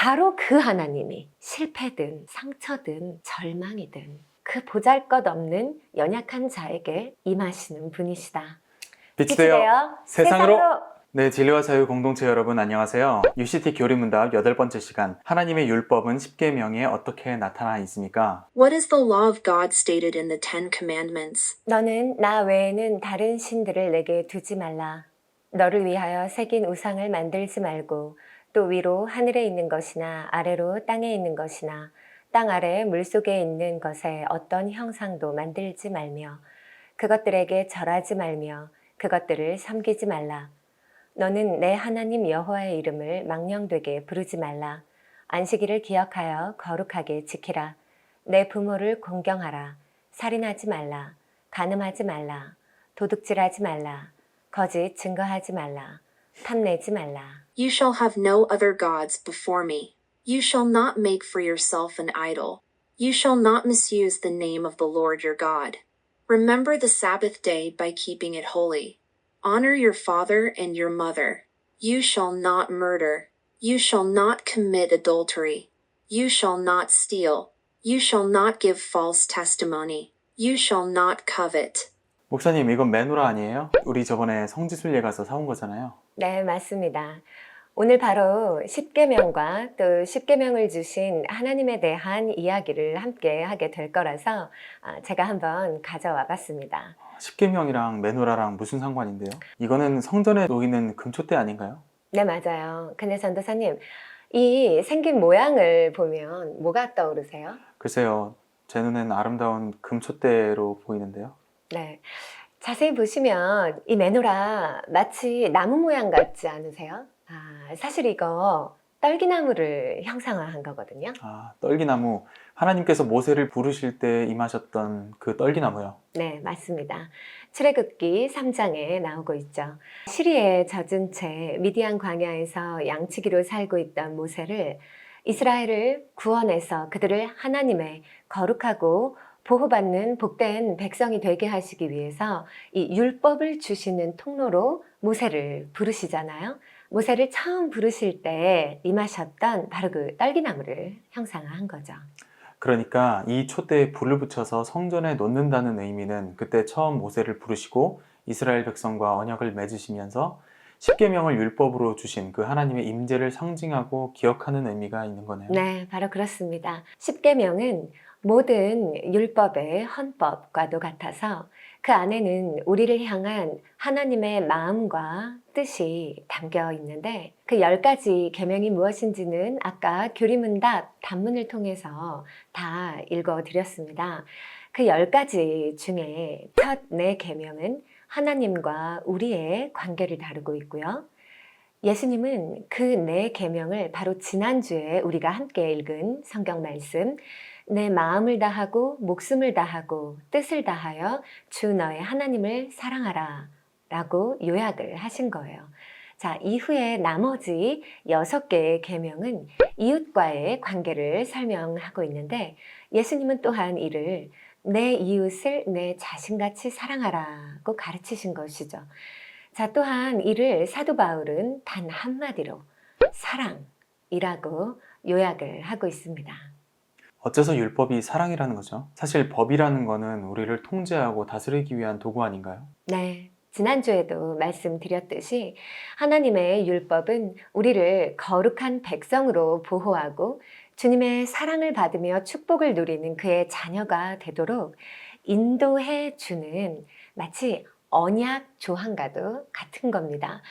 바로 그 하나님이 실패든 상처든 절망이든 그 보잘것없는 연약한 자에게 임하시는 분이시다. 빛이 되어 세상으로. 네, 진리와 자유 공동체 여러분 안녕하세요. UCT 교리문답 8번째 시간, 하나님의 율법은 십계명에 어떻게 나타나 있습니까? What is the law of God stated in the Ten Commandments? 너는 나 외에는 다른 신들을 내게 두지 말라. 너를 위하여 새긴 우상을 만들지 말고 또 위로 하늘에 있는 것이나 아래로 땅에 있는 것이나 땅 아래 물속에 있는 것에 어떤 형상도 만들지 말며 그것들에게 절하지 말며 그것들을 섬기지 말라. 너는 내 하나님 여호와의 이름을 망령되게 부르지 말라. 안식일을 기억하여 거룩하게 지키라. 내 부모를 공경하라. 살인하지 말라. 간음하지 말라. 도둑질하지 말라. 거짓 증거하지 말라. 탐내지 말라. You shall have no other gods before me. You shall not make for yourself an idol. You shall not misuse the name of the Lord your God. Remember the Sabbath day by keeping it holy. Honor your father and your mother. You shall not murder. You shall not commit adultery. You shall not steal. You shall not give false testimony. You shall not covet. 목사님, 이건 매누라 아니에요? 우리 저번에 성지순례 가서 사온 거잖아요. 네, 맞습니다. 오늘 바로 십계명과 또 십계명을 주신 하나님에 대한 이야기를 함께 하게 될 거라서 제가 한번 가져와 봤습니다. 십계명이랑 매누라랑 무슨 상관인데요? 이거는 성전에 놓이는 금촛대 아닌가요? 네, 맞아요. 근데 전도사님, 이 생긴 모양을 보면 뭐가 떠오르세요? 글쎄요, 제 눈엔 아름다운 금촛대로 보이는데요. 네, 자세히 보시면 이 메노라 마치 나무 모양 같지 않으세요? 사실 이거 떨기나무를 형상화한 거거든요. 떨기나무. 하나님께서 모세를 부르실 때 임하셨던 그 떨기나무요. 네, 맞습니다. 출애굽기 3장에 나오고 있죠. 시리에 젖은 채 미디안 광야에서 양치기로 살고 있던 모세를 이스라엘을 구원해서 그들을 하나님의 거룩하고 보호받는 복된 백성이 되게 하시기 위해서 이 율법을 주시는 통로로 모세를 부르시잖아요. 모세를 처음 부르실 때 임하셨던 바로 그 떨기나무를 형상화한 거죠. 그러니까 이 촛대에 불을 붙여서 성전에 놓는다는 의미는 그때 처음 모세를 부르시고 이스라엘 백성과 언약을 맺으시면서 십계명을 율법으로 주신 그 하나님의 임재를 상징하고 기억하는 의미가 있는 거네요. 네, 바로 그렇습니다. 십계명은 모든 율법의 헌법과도 같아서 그 안에는 우리를 향한 하나님의 마음과 뜻이 담겨 있는데 그 10가지 계명이 무엇인지는 아까 교리문답 단문을 통해서 다 읽어드렸습니다. 그 10가지 중에 첫 4계명은 하나님과 우리의 관계를 다루고 있고요. 예수님은 그 4계명을 바로 지난주에 우리가 함께 읽은 성경 말씀 내 마음을 다하고 목숨을 다하고 뜻을 다하여 주 너의 하나님을 사랑하라 라고 요약을 하신 거예요. 자, 이후에 나머지 6개의 계명은 이웃과의 관계를 설명하고 있는데 예수님은 또한 이를 내 이웃을 내 자신같이 사랑하라고 가르치신 것이죠. 자, 또한 이를 사도 바울은 단 한마디로 사랑이라고 요약을 하고 있습니다. 어째서 율법이 사랑이라는 거죠? 사실 법이라는 거는 우리를 통제하고 다스리기 위한 도구 아닌가요? 네, 지난주에도 말씀드렸듯이 하나님의 율법은 우리를 거룩한 백성으로 보호하고 주님의 사랑을 받으며 축복을 누리는 그의 자녀가 되도록 인도해 주는 마치 언약 조항과도 같은 겁니다.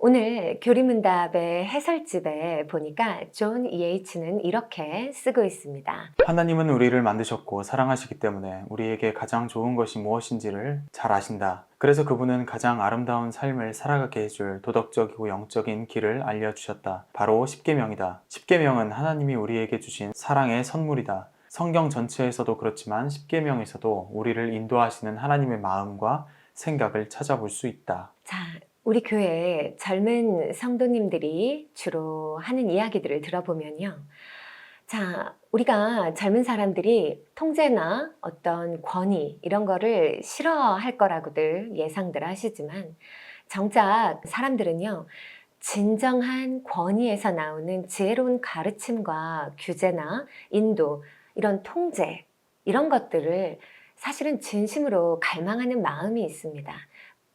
오늘 교리문답의 해설집에 보니까 존 EH는 이렇게 쓰고 있습니다. 하나님은 우리를 만드셨고 사랑하시기 때문에 우리에게 가장 좋은 것이 무엇인지를 잘 아신다. 그래서 그분은 가장 아름다운 삶을 살아가게 해줄 도덕적이고 영적인 길을 알려주셨다. 바로 십계명이다. 십계명은 하나님이 우리에게 주신 사랑의 선물이다. 성경 전체에서도 그렇지만 십계명에서도 우리를 인도하시는 하나님의 마음과 생각을 찾아볼 수 있다. 자, 우리 교회 젊은 성도님들이 주로 하는 이야기들을 들어보면요. 자, 우리가 젊은 사람들이 통제나 어떤 권위 이런 거를 싫어할 거라고들 예상들 하시지만 정작 사람들은요. 진정한 권위에서 나오는 지혜로운 가르침과 규제나 인도, 이런 통제, 이런 것들을 사실은 진심으로 갈망하는 마음이 있습니다.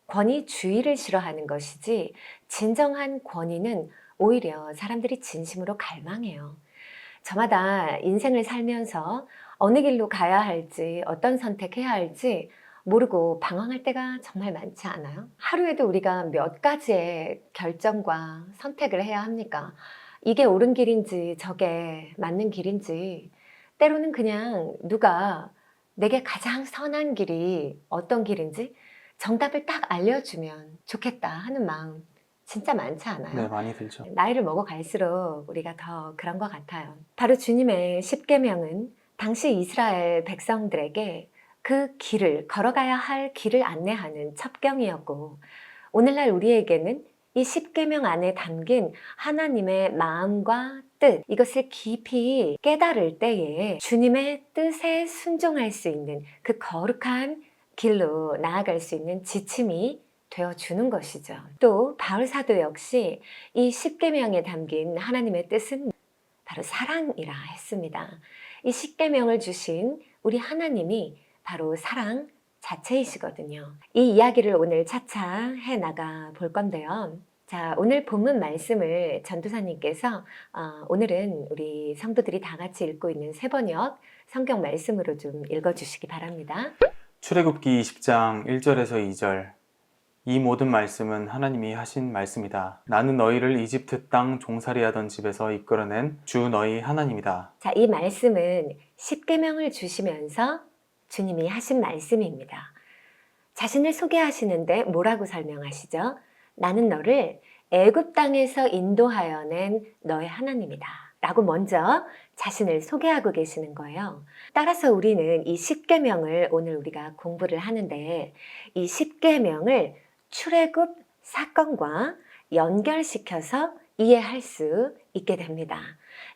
권위주의를 싫어하는 것이지 진정한 권위는 오히려 사람들이 진심으로 갈망해요. 저마다 인생을 살면서 어느 길로 가야 할지, 어떤 선택해야 할지 모르고 방황할 때가 정말 많지 않아요? 하루에도 우리가 몇 가지의 결정과 선택을 해야 합니까? 이게 옳은 길인지 저게 맞는 길인지, 때로는 그냥 누가 내게 가장 선한 길이 어떤 길인지 정답을 딱 알려주면 좋겠다 하는 마음 진짜 많지 않아요? 네, 많이 들죠. 나이를 먹어갈수록 우리가 더 그런 것 같아요. 바로 주님의 십계명은 당시 이스라엘 백성들에게 그 길을, 걸어가야 할 길을 안내하는 첩경이었고, 오늘날 우리에게는 이 십계명 안에 담긴 하나님의 마음과 뜻, 이것을 깊이 깨달을 때에 주님의 뜻에 순종할 수 있는 그 거룩한 길로 나아갈 수 있는 지침이 되어주는 것이죠. 또 바울 사도 역시 이 십계명에 담긴 하나님의 뜻은 바로 사랑이라 했습니다. 이 십계명을 주신 우리 하나님이 바로 사랑 자체이시거든요. 이 이야기를 오늘 차차 해나가 볼 건데요. 자, 오늘 본문 말씀을 전도사님께서 오늘은 우리 성도들이 다 같이 읽고 있는 새번역 성경 말씀으로 좀 읽어주시기 바랍니다. 출애굽기 20장 1절에서 2절. 이 모든 말씀은 하나님이 하신 말씀이다. 나는 너희를 이집트 땅 종살이하던 집에서 이끌어낸 주 너희 하나님이다. 자, 이 말씀은 십계명을 주시면서 주님이 하신 말씀입니다. 자신을 소개하시는데 뭐라고 설명하시죠? 나는 너를 애굽 땅에서 인도하여 낸 너의 하나님이다 라고 먼저 자신을 소개하고 계시는 거예요. 따라서 우리는 이 십계명을 오늘 우리가 공부를 하는데, 이 십계명을 출애굽 사건과 연결시켜서 이해할 수 있게 됩니다.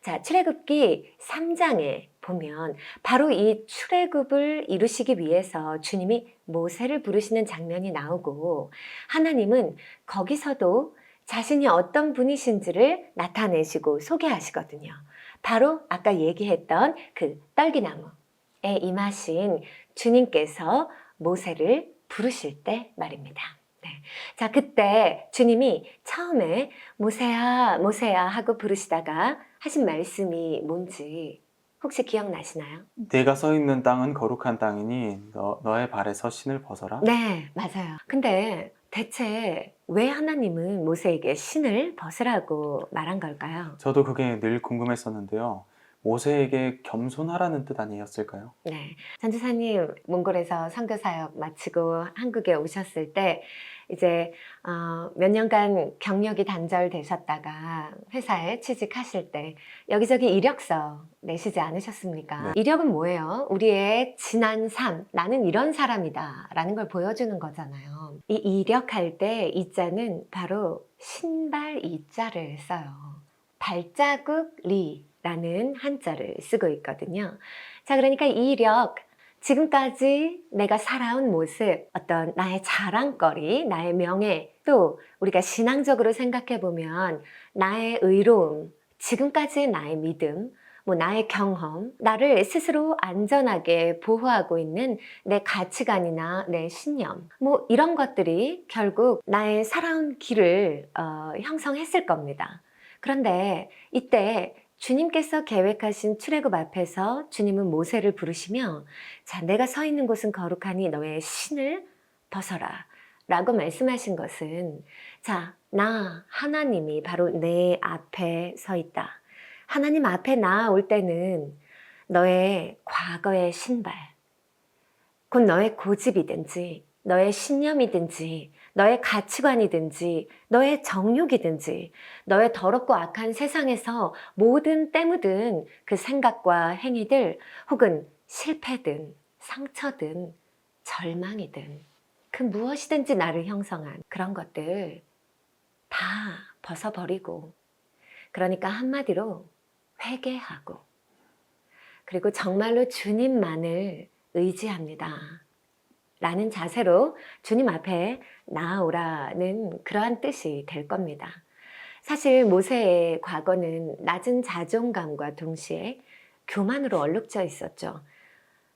자, 출애굽기 3장에 보면 바로 이 출애굽을 이루시기 위해서 주님이 모세를 부르시는 장면이 나오고, 하나님은 거기서도 자신이 어떤 분이신지를 나타내시고 소개하시거든요. 바로 아까 얘기했던 그 떨기나무에 임하신 주님께서 모세를 부르실 때 말입니다. 네. 자, 그때 주님이 처음에 모세야, 모세야 하고 부르시다가 하신 말씀이 뭔지 혹시 기억나시나요? 내가 서 있는 땅은 거룩한 땅이니 너의 발에서 신을 벗어라. 네, 맞아요. 근데 대체 왜 하나님은 모세에게 신을 벗으라고 말한 걸까요? 저도 그게 늘 궁금했었는데요. 모세에게 겸손하라는 뜻 아니었을까요? 네, 전도사님 몽골에서 선교사역 마치고 한국에 오셨을 때 이제 몇 년간 경력이 단절되셨다가 회사에 취직하실 때 여기저기 이력서 내시지 않으셨습니까? 네. 이력은 뭐예요? 우리의 지난 삶, 나는 이런 사람이다 라는 걸 보여주는 거잖아요. 이 이력할 때 이자는 바로 신발 이자를 써요. 발자국 리라는 한자를 쓰고 있거든요. 자, 그러니까 이 이력, 지금까지 내가 살아온 모습, 어떤 나의 자랑거리, 나의 명예, 또 우리가 신앙적으로 생각해 보면 나의 의로움, 지금까지의 나의 믿음, 나의 경험, 나를 스스로 안전하게 보호하고 있는 내 가치관이나 내 신념, 이런 것들이 결국 나의 살아온 길을 형성했을 겁니다. 그런데 이때 주님께서 계획하신 출애굽 앞에서 주님은 모세를 부르시며, 자, 내가 서 있는 곳은 거룩하니 너의 신을 벗어라 라고 말씀하신 것은, 자, 나 하나님이 바로 내 앞에 서 있다. 하나님 앞에 나아올 때는 너의 과거의 신발, 곧 너의 고집이든지 너의 신념이든지 너의 가치관이든지 너의 정욕이든지 너의 더럽고 악한 세상에서 모든 때묻은 그 생각과 행위들, 혹은 실패든 상처든 절망이든 그 무엇이든지 나를 형성한 그런 것들 다 벗어버리고, 그러니까 한마디로 회개하고, 그리고 정말로 주님만을 의지합니다 라는 자세로 주님 앞에 나아오라는 그러한 뜻이 될 겁니다. 사실 모세의 과거는 낮은 자존감과 동시에 교만으로 얼룩져 있었죠.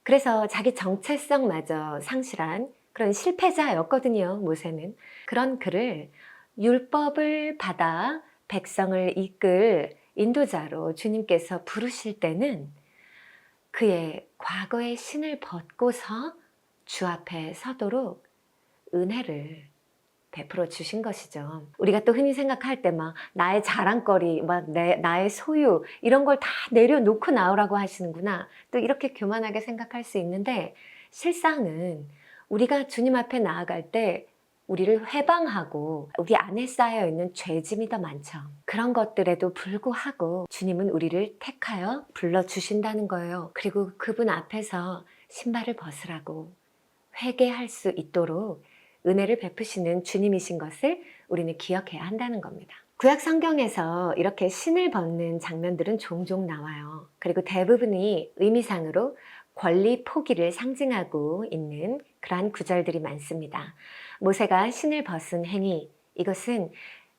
그래서 자기 정체성마저 상실한 그런 실패자였거든요, 모세는. 그런 그를 율법을 받아 백성을 이끌 인도자로 주님께서 부르실 때는 그의 과거의 신을 벗고서 주 앞에 서도록 은혜를 베풀어 주신 것이죠. 우리가 또 흔히 생각할 때 막 나의 자랑거리, 나의 소유 이런 걸 다 내려놓고 나오라고 하시는구나. 또 이렇게 교만하게 생각할 수 있는데 실상은 우리가 주님 앞에 나아갈 때 우리를 회방하고 우리 안에 쌓여 있는 죄짐이 더 많죠. 그런 것들에도 불구하고 주님은 우리를 택하여 불러주신다는 거예요. 그리고 그분 앞에서 신발을 벗으라고 회개할 수 있도록 은혜를 베푸시는 주님이신 것을 우리는 기억해야 한다는 겁니다. 구약 성경에서 이렇게 신을 벗는 장면들은 종종 나와요. 그리고 대부분이 의미상으로 권리 포기를 상징하고 있는 그러한 구절들이 많습니다. 모세가 신을 벗은 행위, 이것은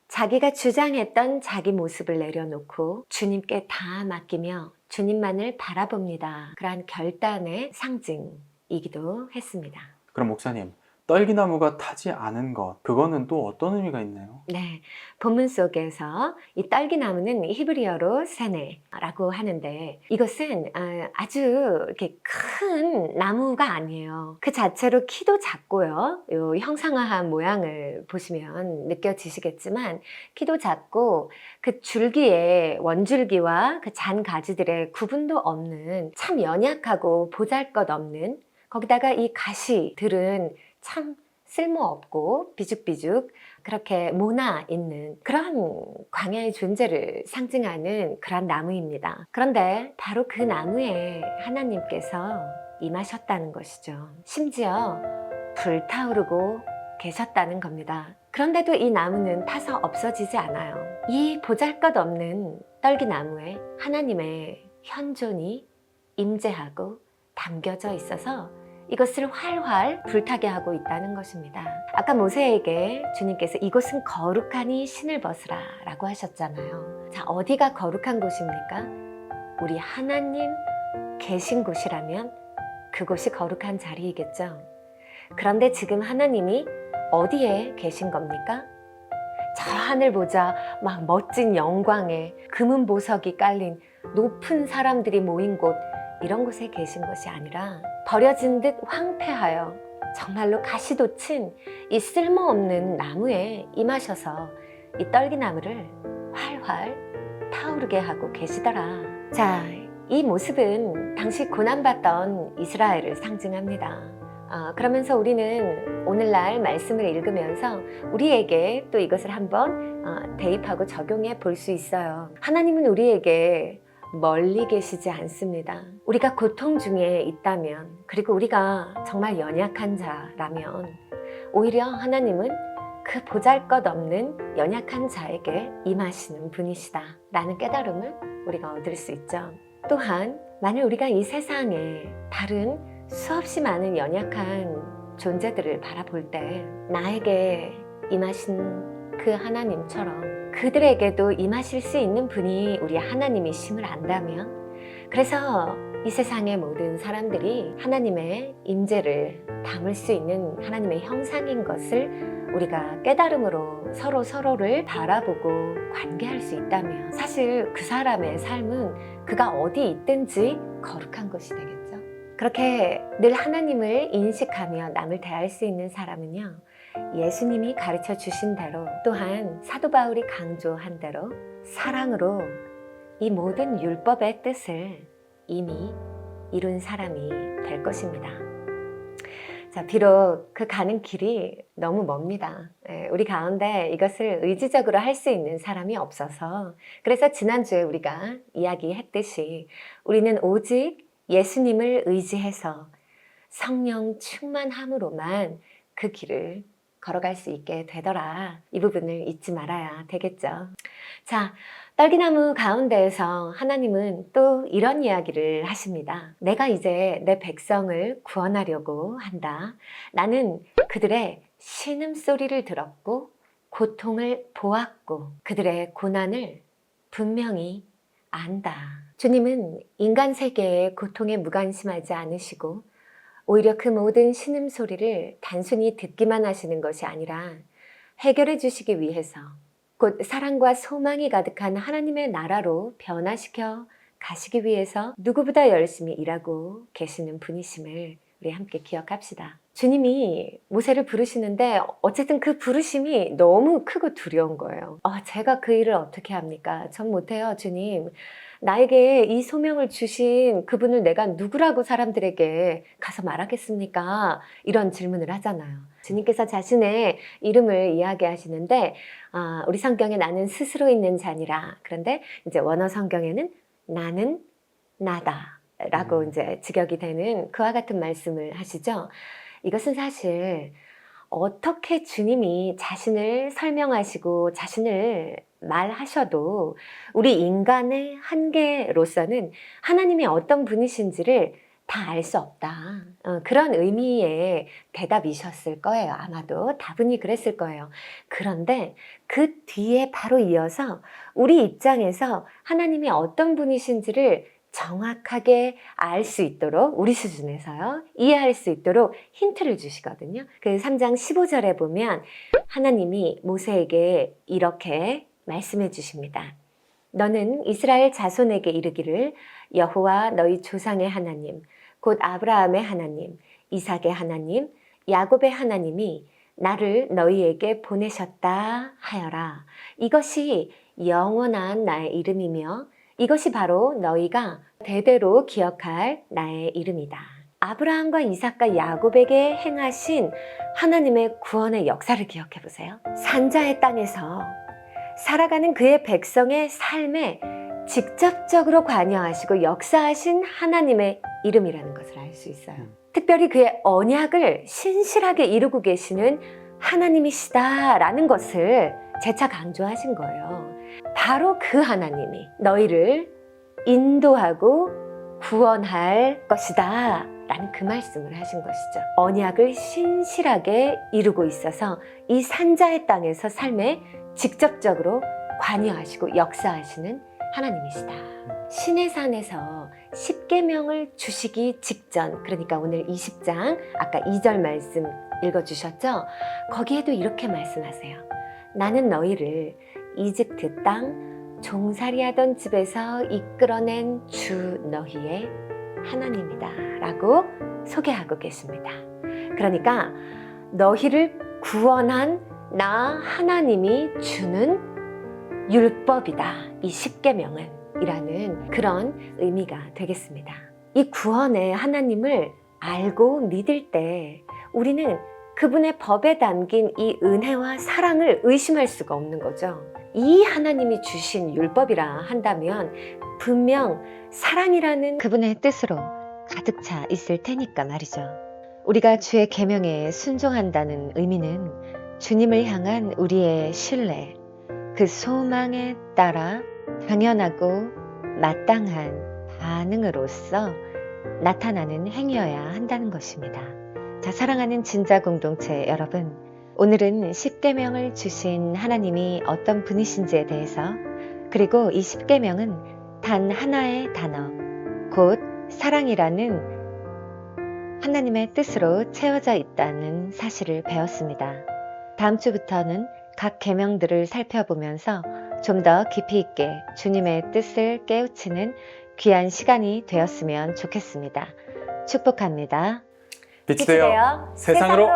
자기가 주장했던 자기 모습을 내려놓고 주님께 다 맡기며 주님만을 바라봅니다. 그러한 결단의 상징이기도 했습니다. 그럼 목사님, 떨기나무가 타지 않은 것, 그거는 또 어떤 의미가 있나요? 네, 본문 속에서 이 딸기나무는 히브리어로 세네라고 하는데 이것은 아주 이렇게 큰 나무가 아니에요. 그 자체로 키도 작고요. 요 형상화한 모양을 보시면 느껴지시겠지만 키도 작고 그 줄기에 원줄기와 그 잔 가지들의 구분도 없는 참 연약하고 보잘것없는 거기다가 이 가시들은 참 쓸모없고 비죽비죽 그렇게 모나 있는 그런 광야의 존재를 상징하는 그런 나무입니다. 그런데 바로 그 나무에 하나님께서 임하셨다는 것이죠. 심지어 불타오르고 계셨다는 겁니다. 그런데도 이 나무는 타서 없어지지 않아요. 이 보잘것없는 떨기나무에 하나님의 현존이 임재하고 담겨져 있어서 이것을 활활 불타게 하고 있다는 것입니다. 아까 모세에게 주님께서 이곳은 거룩하니 신을 벗으라 라고 하셨잖아요. 자, 어디가 거룩한 곳입니까? 우리 하나님 계신 곳이라면 그곳이 거룩한 자리이겠죠. 그런데 지금 하나님이 어디에 계신 겁니까? 저 하늘 보자 막 멋진 영광에 금은 보석이 깔린 높은 사람들이 모인 곳 이런 곳에 계신 것이 아니라 버려진 듯 황폐하여 정말로 가시돋친 이 쓸모없는 나무에 임하셔서 이 떨기나무를 활활 타오르게 하고 계시더라. 자, 이 모습은 당시 고난받던 이스라엘을 상징합니다. 그러면서 우리는 오늘날 말씀을 읽으면서 우리에게 또 이것을 한번 대입하고 적용해 볼 수 있어요. 하나님은 우리에게 멀리 계시지 않습니다. 우리가 고통 중에 있다면, 그리고 우리가 정말 연약한 자라면 오히려 하나님은 그 보잘것없는 연약한 자에게 임하시는 분이시다 라는 깨달음을 우리가 얻을 수 있죠. 또한 만일 우리가 이 세상에 다른 수없이 많은 연약한 존재들을 바라볼 때 나에게 임하신 그 하나님처럼 그들에게도 임하실 수 있는 분이 우리 하나님이심을 안다면, 그래서 이 세상의 모든 사람들이 하나님의 임재를 담을 수 있는 하나님의 형상인 것을 우리가 깨달음으로 서로를 바라보고 관계할 수 있다면 사실 그 사람의 삶은 그가 어디 있든지 거룩한 것이 되겠죠. 그렇게 늘 하나님을 인식하며 남을 대할 수 있는 사람은요, 예수님이 가르쳐 주신 대로, 또한 사도 바울이 강조한 대로 사랑으로 이 모든 율법의 뜻을 이미 이룬 사람이 될 것입니다. 자, 비록 그 가는 길이 너무 멉니다. 우리 가운데 이것을 의지적으로 할 수 있는 사람이 없어서, 그래서 지난주에 우리가 이야기했듯이 우리는 오직 예수님을 의지해서 성령 충만함으로만 그 길을 걸어갈 수 있게 되더라. 이 부분을 잊지 말아야 되겠죠. 자, 떨기나무 가운데에서 하나님은 또 이런 이야기를 하십니다. 내가 이제 내 백성을 구원하려고 한다. 나는 그들의 신음소리를 들었고 고통을 보았고 그들의 고난을 분명히 안다. 주님은 인간 세계의 고통에 무관심하지 않으시고 오히려 그 모든 신음소리를 단순히 듣기만 하시는 것이 아니라 해결해 주시기 위해서 곧 사랑과 소망이 가득한 하나님의 나라로 변화시켜 가시기 위해서 누구보다 열심히 일하고 계시는 분이심을 우리 함께 기억합시다. 주님이 모세를 부르시는데 어쨌든 그 부르심이 너무 크고 두려운 거예요. 제가 그 일을 어떻게 합니까? 전 못해요, 주님. 나에게 이 소명을 주신 그분을 내가 누구라고 사람들에게 가서 말하겠습니까? 이런 질문을 하잖아요. 주님께서 자신의 이름을 이야기하시는데 우리 성경에 나는 스스로 있는 자니라. 그런데 이제 원어 성경에는 나는 나다 라고 이제 직역이 되는 그와 같은 말씀을 하시죠. 이것은 사실 어떻게 주님이 자신을 설명하시고 자신을 말하셔도 우리 인간의 한계로서는 하나님이 어떤 분이신지를 다 알 수 없다. 그런 의미의 대답이셨을 거예요. 아마도 다분히 그랬을 거예요. 그런데 그 뒤에 바로 이어서 우리 입장에서 하나님이 어떤 분이신지를 정확하게 알 수 있도록 우리 수준에서요 이해할 수 있도록 힌트를 주시거든요. 그 3장 15절에 보면 하나님이 모세에게 이렇게 말씀해 주십니다. 너는 이스라엘 자손에게 이르기를 여호와 너희 조상의 하나님 곧 아브라함의 하나님 이삭의 하나님 야곱의 하나님이 나를 너희에게 보내셨다 하여라. 이것이 영원한 나의 이름이며 이것이 바로 너희가 대대로 기억할 나의 이름이다. 아브라함과 이삭과 야곱에게 행하신 하나님의 구원의 역사를 기억해 보세요. 산자의 땅에서 살아가는 그의 백성의 삶에 직접적으로 관여하시고 역사하신 하나님의 이름이라는 것을 알 수 있어요. 특별히 그의 언약을 신실하게 이루고 계시는 하나님이시다라는 것을 재차 강조하신 거예요. 바로 그 하나님이 너희를 인도하고 구원할 것이다 라는 그 말씀을 하신 것이죠. 언약을 신실하게 이루고 있어서 이 산자의 땅에서 삶에 직접적으로 관여하시고 역사하시는 하나님이시다. 시내산에서 십계명을 주시기 직전, 그러니까 오늘 20장 아까 2절 말씀 읽어주셨죠? 거기에도 이렇게 말씀하세요. 나는 너희를 이집트 땅 종살이하던 집에서 이끌어낸 주 너희의 하나님이다 라고 소개하고 계십니다. 그러니까 너희를 구원한 나 하나님이 주는 율법이다. 이 십계명은 이라는 그런 의미가 되겠습니다. 이 구원의 하나님을 알고 믿을 때 우리는 그분의 법에 담긴 이 은혜와 사랑을 의심할 수가 없는 거죠. 이 하나님이 주신 율법이라 한다면 분명 사랑이라는 그분의 뜻으로 가득 차 있을 테니까 말이죠. 우리가 주의 계명에 순종한다는 의미는 주님을 향한 우리의 신뢰, 그 소망에 따라 당연하고 마땅한 반응으로서 나타나는 행위여야 한다는 것입니다. 자, 사랑하는 진짜 공동체 여러분, 오늘은 십계명을 주신 하나님이 어떤 분이신지에 대해서, 그리고 이 십계명은 단 하나의 단어, 곧 사랑이라는 하나님의 뜻으로 채워져 있다는 사실을 배웠습니다. 다음 주부터는 각 계명들을 살펴보면서 좀 더 깊이 있게 주님의 뜻을 깨우치는 귀한 시간이 되었으면 좋겠습니다. 축복합니다. 빛이 되어 세상으로